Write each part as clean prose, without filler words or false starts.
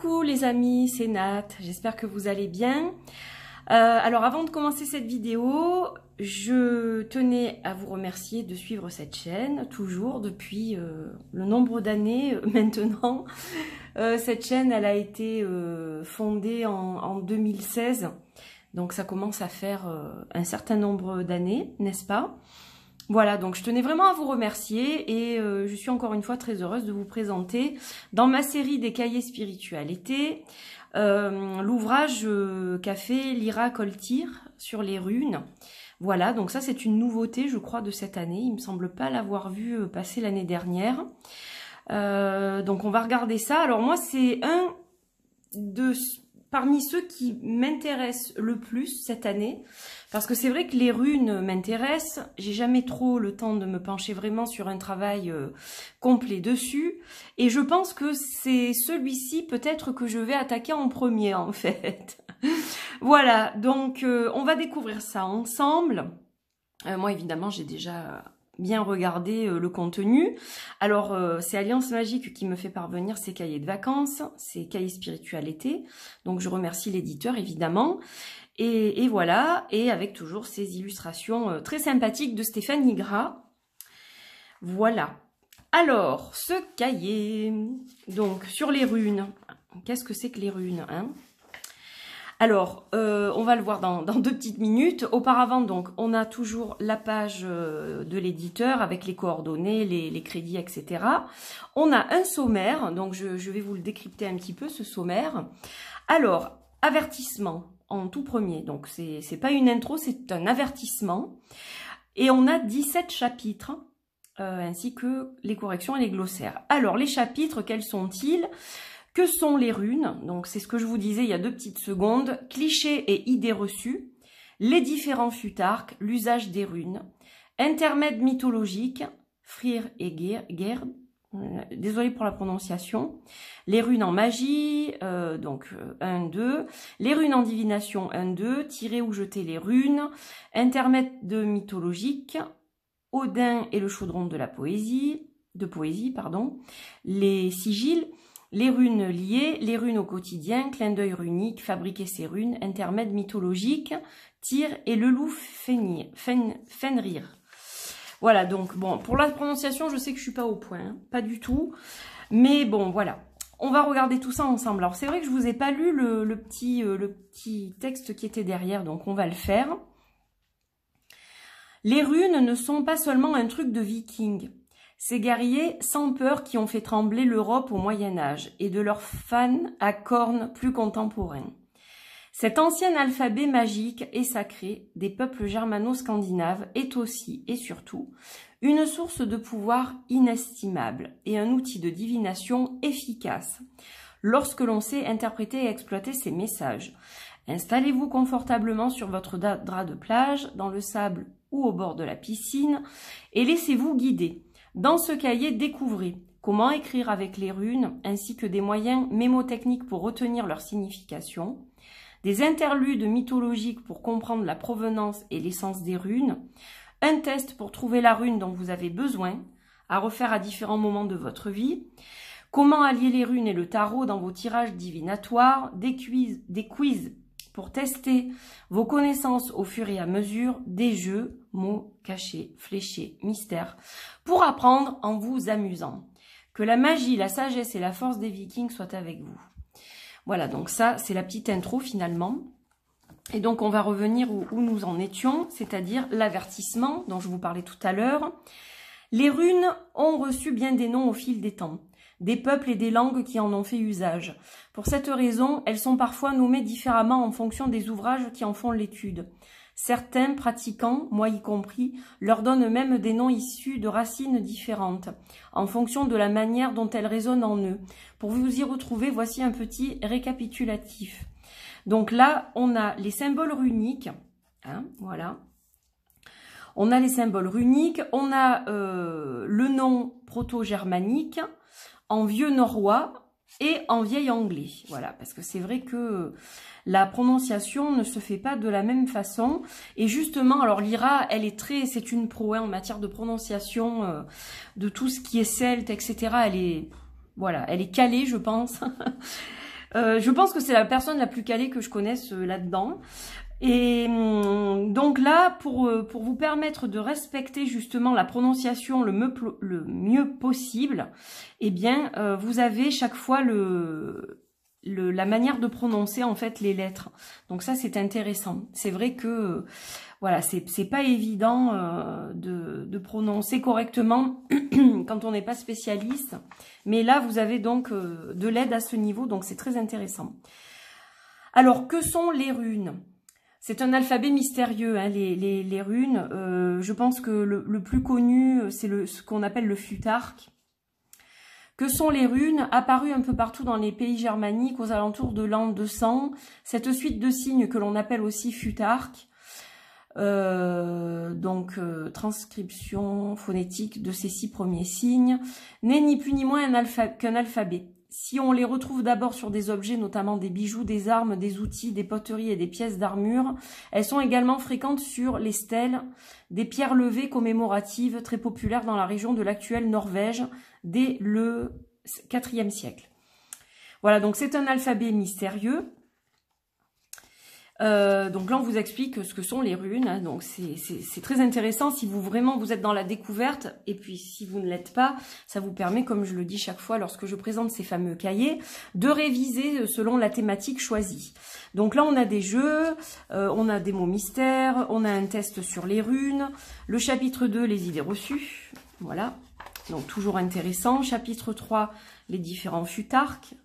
Coucou les amis, c'est Nat, j'espère que vous allez bien. Alors avant de commencer cette vidéo, je tenais à vous remercier de suivre cette chaîne, toujours depuis le nombre d'années maintenant. Cette chaîne, elle a été fondée en 2016, donc ça commence à faire un certain nombre d'années, n'est-ce pas? Voilà, donc je tenais vraiment à vous remercier et je suis encore une fois très heureuse de vous présenter dans ma série des cahiers spiritualité l'ouvrage qu'a fait Lyra Coltyr sur les runes. Voilà, donc ça c'est une nouveauté je crois de cette année, il me semble pas l'avoir vu passer l'année dernière. Donc on va regarder ça. Alors moi c'est parmi ceux qui m'intéressent le plus cette année, parce que c'est vrai que les runes m'intéressent, j'ai jamais trop le temps de me pencher vraiment sur un travail complet dessus, et je pense que c'est celui-ci peut-être que je vais attaquer en premier en fait. Voilà, donc on va découvrir ça ensemble. Moi évidemment j'ai déjà bien regarder le contenu. Alors, c'est Alliance Magique qui me fait parvenir ces cahiers de vacances, ces cahiers spiritualité. Donc, je remercie l'éditeur, évidemment. Et voilà, et avec toujours ces illustrations très sympathiques de Stéphanie Gras. Voilà. Alors, ce cahier, donc, sur les runes. Qu'est-ce que c'est que les runes, hein ? Alors, on va le voir dans 2 petites minutes. Auparavant, donc, on a toujours la page de l'éditeur avec les coordonnées, les crédits, etc. On a un sommaire, donc je vais vous le décrypter un petit peu, ce sommaire. Alors, avertissement en tout premier. Donc, c'est pas une intro, c'est un avertissement. Et on a 17 chapitres, ainsi que les corrections et les glossaires. Alors, les chapitres, quels sont-ils ? Que sont les runes? Donc, c'est ce que je vous disais il y a 2 petites secondes. Clichés et idées reçues. Les différents futarques. L'usage des runes. Intermède mythologique. Freyr et Gerd. Désolée pour la prononciation. Les runes en magie. Donc, 1, 2. Les runes en divination. 1, 2. Tirer ou jeter les runes. Intermède de mythologique. Odin et le chaudron de la poésie. Les sigils. Les runes liées, les runes au quotidien, clin d'œil runique, fabriquer ses runes, intermède mythologique, Tyr et le loup Fenrir. Voilà, donc bon, pour la prononciation, je sais que je suis pas au point, hein, pas du tout. Mais bon, voilà. On va regarder tout ça ensemble. Alors c'est vrai que je vous ai pas lu le petit texte qui était derrière, donc on va le faire. Les runes ne sont pas seulement un truc de viking. Ces guerriers sans peur qui ont fait trembler l'Europe au Moyen-Âge et de leurs fans à cornes plus contemporains. Cet ancien alphabet magique et sacré des peuples germano-scandinaves est aussi et surtout une source de pouvoir inestimable et un outil de divination efficace lorsque l'on sait interpréter et exploiter ces messages. Installez-vous confortablement sur votre drap de plage, dans le sable ou au bord de la piscine et laissez-vous guider. Dans ce cahier, découvrez comment écrire avec les runes, ainsi que des moyens mémotechniques pour retenir leur signification, des interludes mythologiques pour comprendre la provenance et l'essence des runes, un test pour trouver la rune dont vous avez besoin, à refaire à différents moments de votre vie, comment allier les runes et le tarot dans vos tirages divinatoires, des quiz pour tester vos connaissances au fur et à mesure, des jeux, mots, cachés, fléchés, mystères, pour apprendre en vous amusant. Que la magie, la sagesse et la force des vikings soient avec vous. Voilà, donc ça, c'est la petite intro finalement. Et donc, on va revenir où nous en étions, c'est-à-dire l'avertissement dont je vous parlais tout à l'heure. Les runes ont reçu bien des noms au fil des temps. Des peuples et des langues qui en ont fait usage. Pour cette raison, elles sont parfois nommées différemment en fonction des ouvrages qui en font l'étude. Certains pratiquants, moi y compris, leur donnent même des noms issus de racines différentes, en fonction de la manière dont elles résonnent en eux. Pour vous y retrouver, voici un petit récapitulatif. Donc là, on a les symboles runiques, hein, voilà. On a les symboles runiques, on a le nom proto-germanique, en vieux norrois et en vieil anglais. Voilà, parce que c'est vrai que la prononciation ne se fait pas de la même façon. Et justement, alors Lyra, c'est une pro en matière de prononciation de tout ce qui est celte, etc. Elle est calée, je pense. Je pense que c'est la personne la plus calée que je connaisse là-dedans. Et donc là, pour vous permettre de respecter justement la prononciation le mieux possible, eh bien, vous avez chaque fois la manière de prononcer en fait les lettres. Donc ça, c'est intéressant. C'est vrai que voilà, c'est pas évident de prononcer correctement quand on n'est pas spécialiste. Mais là, vous avez donc de l'aide à ce niveau, donc c'est très intéressant. Alors, que sont les runes ? C'est un alphabet mystérieux, hein, les runes. Je pense que le plus connu, c'est ce qu'on appelle le futarque. Que sont les runes? Apparues un peu partout dans les pays germaniques aux alentours de l'an 200. Cette suite de signes que l'on appelle aussi futarque. Transcription phonétique de ces 6 premiers signes, n'est ni plus ni moins qu'un alphabet. Si on les retrouve d'abord sur des objets, notamment des bijoux, des armes, des outils, des poteries et des pièces d'armure, elles sont également fréquentes sur les stèles, des pierres levées commémoratives très populaires dans la région de l'actuelle Norvège dès le IVe siècle. Voilà, donc c'est un alphabet mystérieux. Donc là, on vous explique ce que sont les runes. Hein, donc c'est très intéressant si vous êtes dans la découverte. Et puis si vous ne l'êtes pas, ça vous permet, comme je le dis chaque fois lorsque je présente ces fameux cahiers, de réviser selon la thématique choisie. Donc là, on a des jeux, on a des mots mystères, on a un test sur les runes. Le chapitre 2, les idées reçues. Voilà, donc toujours intéressant. Chapitre 3, les différents futarques.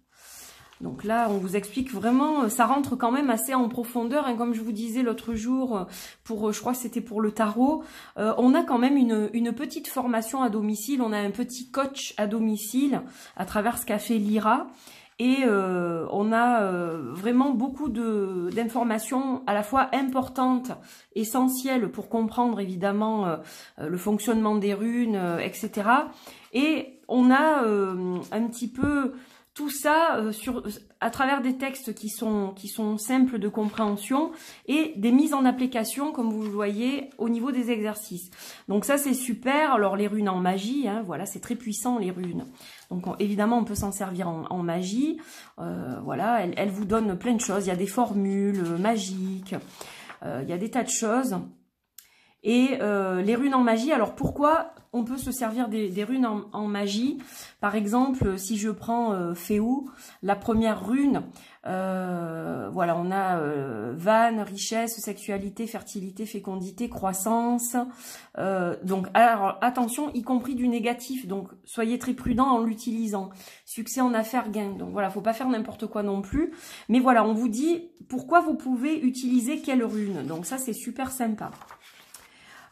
Donc là, on vous explique vraiment, ça rentre quand même assez en profondeur, hein, comme je vous disais l'autre jour, je crois que c'était pour le tarot, on a quand même une petite formation à domicile, on a un petit coach à domicile à travers ce qu'a fait Lyra, et on a vraiment beaucoup d'informations à la fois importantes, essentielles pour comprendre évidemment le fonctionnement des runes, etc. Et on a un petit peu... Tout ça à travers des textes qui sont simples de compréhension et des mises en application, comme vous le voyez, au niveau des exercices. Donc ça, c'est super. Alors, les runes en magie, hein, voilà, c'est très puissant, les runes. Donc, évidemment, on peut s'en servir en magie. Voilà, elles vous donnent plein de choses. Il y a des formules magiques. Il y a des tas de choses. Et les runes en magie, alors pourquoi on peut se servir des runes en magie? Par exemple, si je prends Féou, la première rune, voilà, on a Van, richesse, sexualité, fertilité, fécondité, croissance. Donc, alors, attention, y compris du négatif, donc soyez très prudents en l'utilisant. Succès en affaires, gain. Donc voilà, faut pas faire n'importe quoi non plus. Mais voilà, on vous dit pourquoi vous pouvez utiliser quelle rune. Donc ça, c'est super sympa.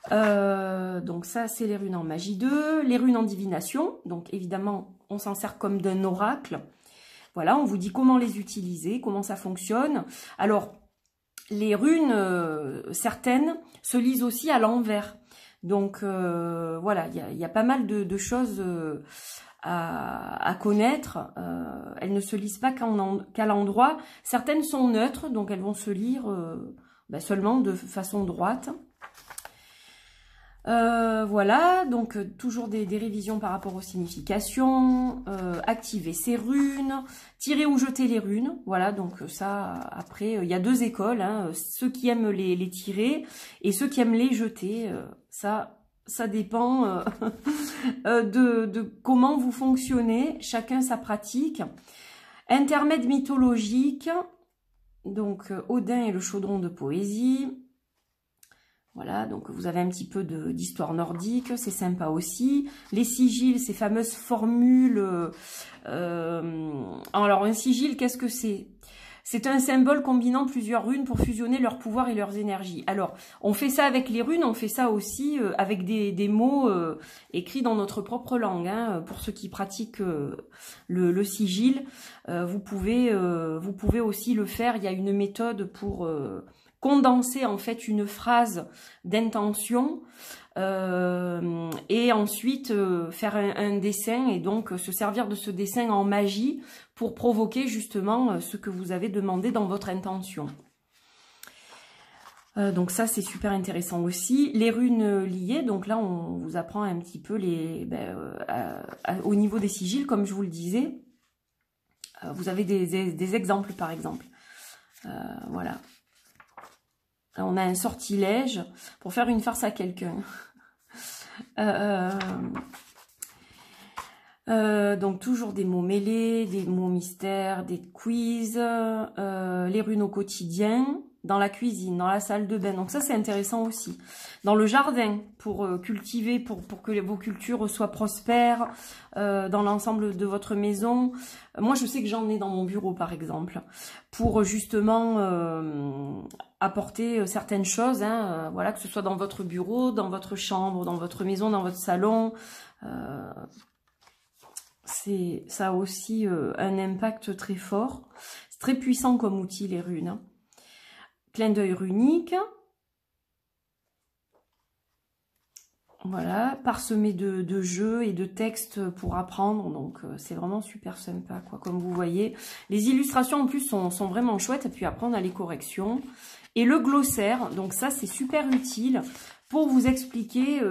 Donc ça, c'est les runes en magie 2. Les runes en divination. Donc évidemment, on s'en sert comme d'un oracle. Voilà, on vous dit comment les utiliser, comment ça fonctionne. Alors, les runes, certaines, se lisent aussi à l'envers. Donc voilà, il y a pas mal de choses à connaître. Elles ne se lisent pas qu'à l'endroit. Certaines sont neutres, donc elles vont se lire seulement de façon droite. Voilà, donc toujours des révisions par rapport aux significations, activer ces runes, tirer ou jeter les runes, voilà, donc ça, après, il y a 2 écoles, hein, ceux qui aiment les tirer et ceux qui aiment les jeter, ça dépend de comment vous fonctionnez, chacun sa pratique. Intermède mythologique, donc Odin et le chaudron de poésie. Voilà, donc vous avez un petit peu d'histoire nordique, c'est sympa aussi. Les sigils, ces fameuses formules. Alors un sigil, qu'est-ce que c'est? C'est un symbole combinant plusieurs runes pour fusionner leurs pouvoirs et leurs énergies. Alors, on fait ça avec les runes, on fait ça aussi avec des mots écrits dans notre propre langue. Hein. Pour ceux qui pratiquent le sigil, vous pouvez aussi le faire. Il y a une méthode pour... condenser en fait une phrase d'intention et ensuite faire un dessin et donc se servir de ce dessin en magie pour provoquer justement ce que vous avez demandé dans votre intention. Donc ça c'est super intéressant aussi. Les runes liées, donc là on vous apprend un petit peu au niveau des sigils comme je vous le disais. Vous avez des exemples, par exemple. Voilà. On a un sortilège pour faire une farce à quelqu'un. Donc toujours des mots mêlés, des mots mystères, des quiz, les runes au quotidien, dans la cuisine, dans la salle de bain. Donc ça c'est intéressant aussi. Dans le jardin, pour cultiver, pour que vos cultures soient prospères, dans l'ensemble de votre maison. Moi je sais que j'en ai dans mon bureau par exemple, pour justement apporter certaines choses, hein, voilà, que ce soit dans votre bureau, dans votre chambre, dans votre maison, dans votre salon. Ça a aussi un impact très fort. C'est très puissant comme outil, les runes. Hein. Clin d'œil runique. Voilà, parsemé de jeux et de textes pour apprendre. Donc, c'est vraiment super sympa, quoi, comme vous voyez. Les illustrations, en plus, sont vraiment chouettes. Et puis après, on a les corrections. Et le glossaire, donc ça, c'est super utile pour vous expliquer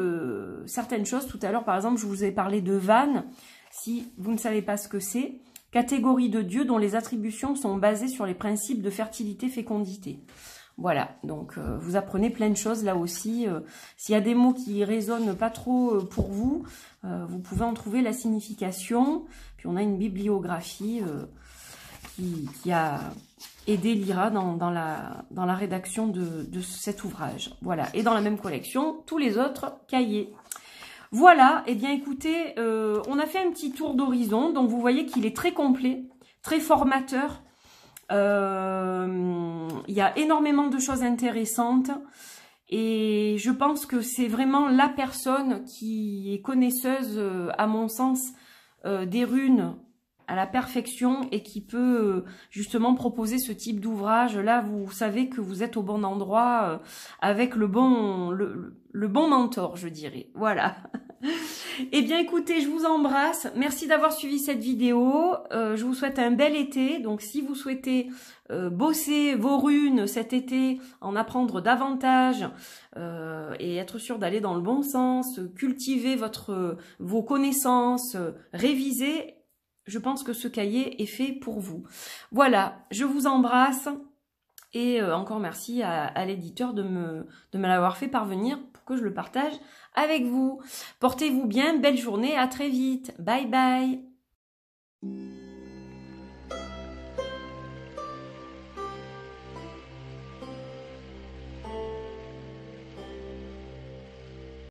certaines choses. Tout à l'heure, par exemple, je vous ai parlé de vannes. Si vous ne savez pas ce que c'est, catégorie de dieux dont les attributions sont basées sur les principes de fertilité, fécondité. Voilà, donc vous apprenez plein de choses là aussi. S'il y a des mots qui résonnent pas trop pour vous, vous pouvez en trouver la signification. Puis on a une bibliographie qui a aidé Lyra dans la rédaction de cet ouvrage. Voilà, et dans la même collection, tous les autres cahiers. Voilà, et bien écoutez, on a fait un petit tour d'horizon, donc vous voyez qu'il est très complet, très formateur. Il y a énormément de choses intéressantes et je pense que c'est vraiment la personne qui est connaisseuse, à mon sens, des runes à la perfection et qui peut justement proposer ce type d'ouvrage. Là, vous savez que vous êtes au bon endroit avec le bon mentor, je dirais. Voilà. Eh bien, écoutez, je vous embrasse. Merci d'avoir suivi cette vidéo. Je vous souhaite un bel été. Donc, si vous souhaitez bosser vos runes cet été, en apprendre davantage et être sûr d'aller dans le bon sens, cultiver vos connaissances, réviser, je pense que ce cahier est fait pour vous. Voilà, je vous embrasse et encore merci à l'éditeur de me l'avoir fait parvenir pour que je le partage avec vous. Portez-vous bien, belle journée, à très vite. Bye bye.